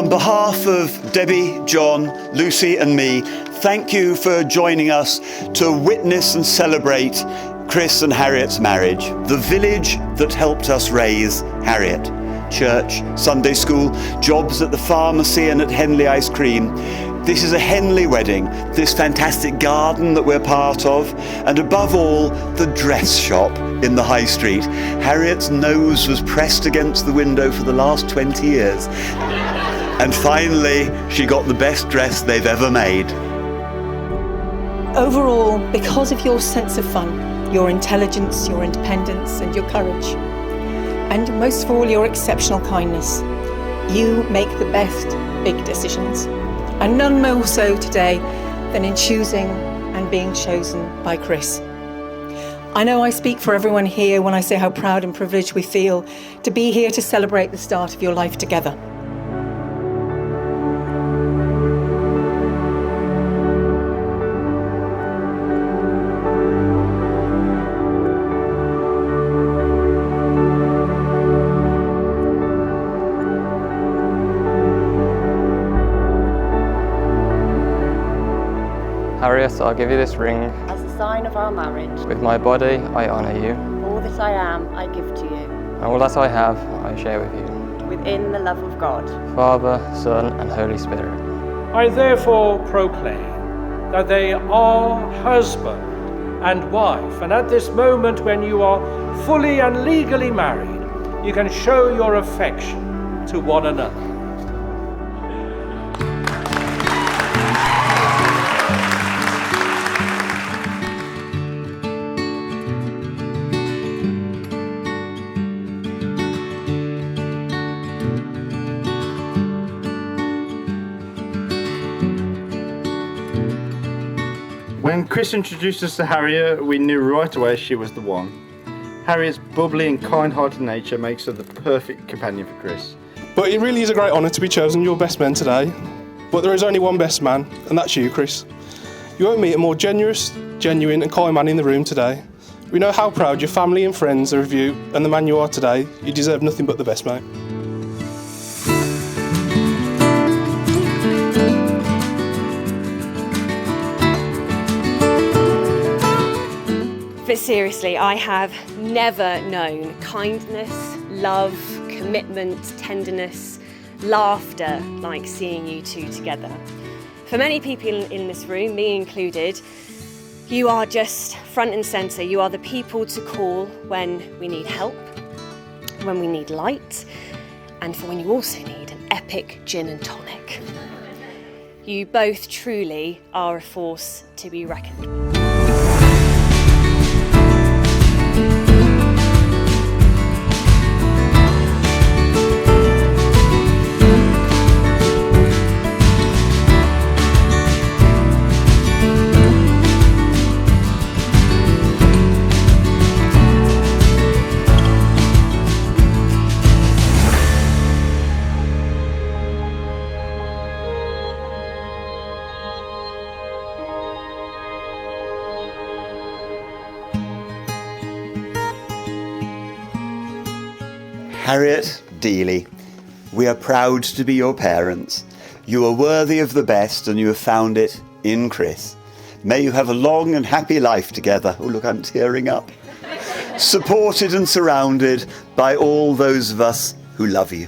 On behalf of Debbie, John, Lucy and me, thank you for joining us to witness and celebrate Kris and Harriet's marriage, the village that helped us raise Harriet. Church, Sunday school, jobs at the pharmacy and at Henley Ice Cream. This is a Henley wedding, this fantastic garden that we're part of, and above all, the dress shop in the High Street. Harriet's nose was pressed against the window for the last 20 years. And finally, she got the best dress they've ever made. Overall, because of your sense of fun, your intelligence, your independence and your courage, and most of all, your exceptional kindness, you make the best big decisions. And none more so today than in choosing and being chosen by Kris. I know I speak for everyone here when I say how proud and privileged we feel to be here to celebrate the start of your life together. Harriet, I'll give you this ring. As a sign of our marriage. With my body, I honour you. All that I am, I give to you. And all that I have, I share with you. Within the love of God. Father, Son, and Holy Spirit. I therefore proclaim that they are husband and wife, and at this moment when you are fully and legally married, you can show your affection to one another. When Kris introduced us to Harriet, we knew right away she was the one. Harriet's bubbly and kind-hearted nature makes her the perfect companion for Kris. But it really is a great honour to be chosen your best man today. But there is only one best man, and that's you, Kris. You won't meet a more generous, genuine and kind man in the room today. We know how proud your family and friends are of you, and the man you are today. You deserve nothing but the best, mate. But seriously, I have never known kindness, love, commitment, tenderness, laughter like seeing you two together. For many people in this room, me included, you are just front and centre. You are the people to call when we need help, when we need light, and for when you also need an epic gin and tonic. You both truly are a force to be reckoned with. Harriet, Dealey, we are proud to be your parents. You are worthy of the best and you have found it in Kris. May you have a long and happy life together. Oh look, I'm tearing up. Supported and surrounded by all those of us who love you.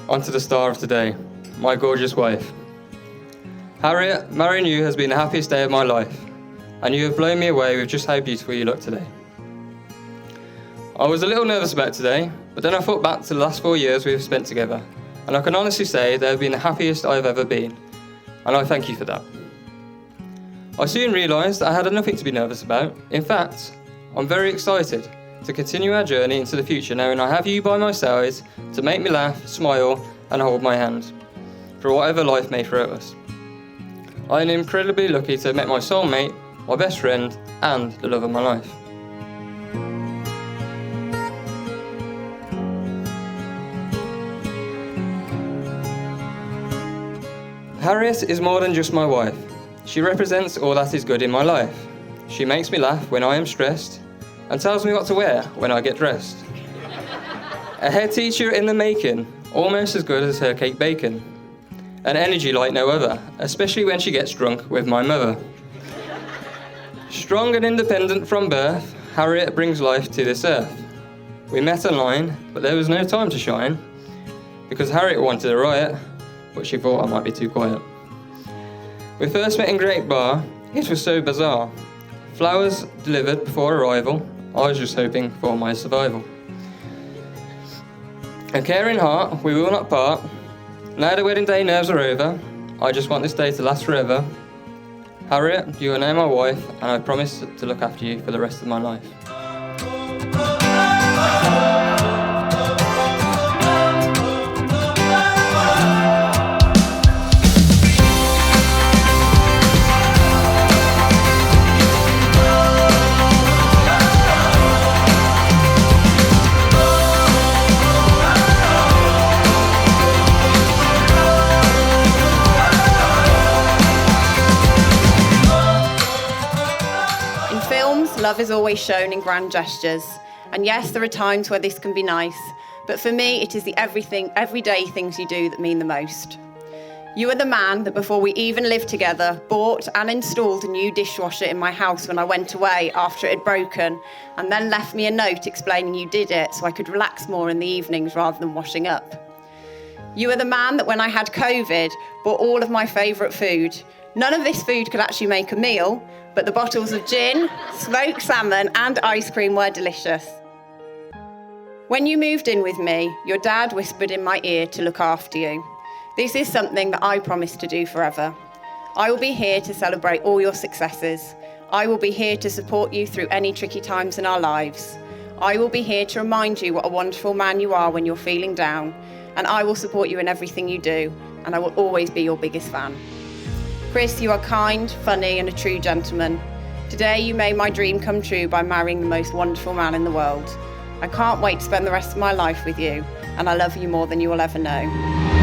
On to the star of today, my gorgeous wife. Harriet, marrying you has been the happiest day of my life, and you have blown me away with just how beautiful you look today. I was a little nervous about today, but then I thought back to the last 4 years we have spent together, and I can honestly say they have been the happiest I have ever been, and I thank you for that. I soon realised I had nothing to be nervous about. In fact, I'm very excited to continue our journey into the future knowing I have you by my side to make me laugh, smile and hold my hand for whatever life may throw at us. I am incredibly lucky to have met my soulmate, my best friend and the love of my life. Harriet is more than just my wife. She represents all that is good in my life. She makes me laugh when I am stressed, and tells me what to wear when I get dressed. A head teacher in the making, almost as good as her cake bacon. An energy like no other, especially when she gets drunk with my mother. Strong and independent from birth, Harriet brings life to this earth. We met online, but there was no time to shine, because Harriet wanted a riot, but she thought I might be too quiet. We first met in Great Bar. It was so bizarre. Flowers delivered before arrival. I was just hoping for my survival. A caring heart, we will not part. Now the wedding day nerves are over. I just want this day to last forever. Harriet, you are now my wife, and I promise to look after you for the rest of my life. Love is always shown in grand gestures. And yes, there are times where this can be nice, but for me, it is the everyday things you do that mean the most. You are the man that before we even lived together, bought and installed a new dishwasher in my house when I went away after it had broken, and then left me a note explaining you did it so I could relax more in the evenings rather than washing up. You are the man that when I had COVID, bought all of my favourite food. None of this food could actually make a meal, but the bottles of gin, smoked salmon and ice cream were delicious. When you moved in with me, your dad whispered in my ear to look after you. This is something that I promise to do forever. I will be here to celebrate all your successes. I will be here to support you through any tricky times in our lives. I will be here to remind you what a wonderful man you are when you're feeling down, and I will support you in everything you do, and I will always be your biggest fan. Kris, you are kind, funny, and a true gentleman. Today you made my dream come true by marrying the most wonderful man in the world. I can't wait to spend the rest of my life with you, and I love you more than you will ever know.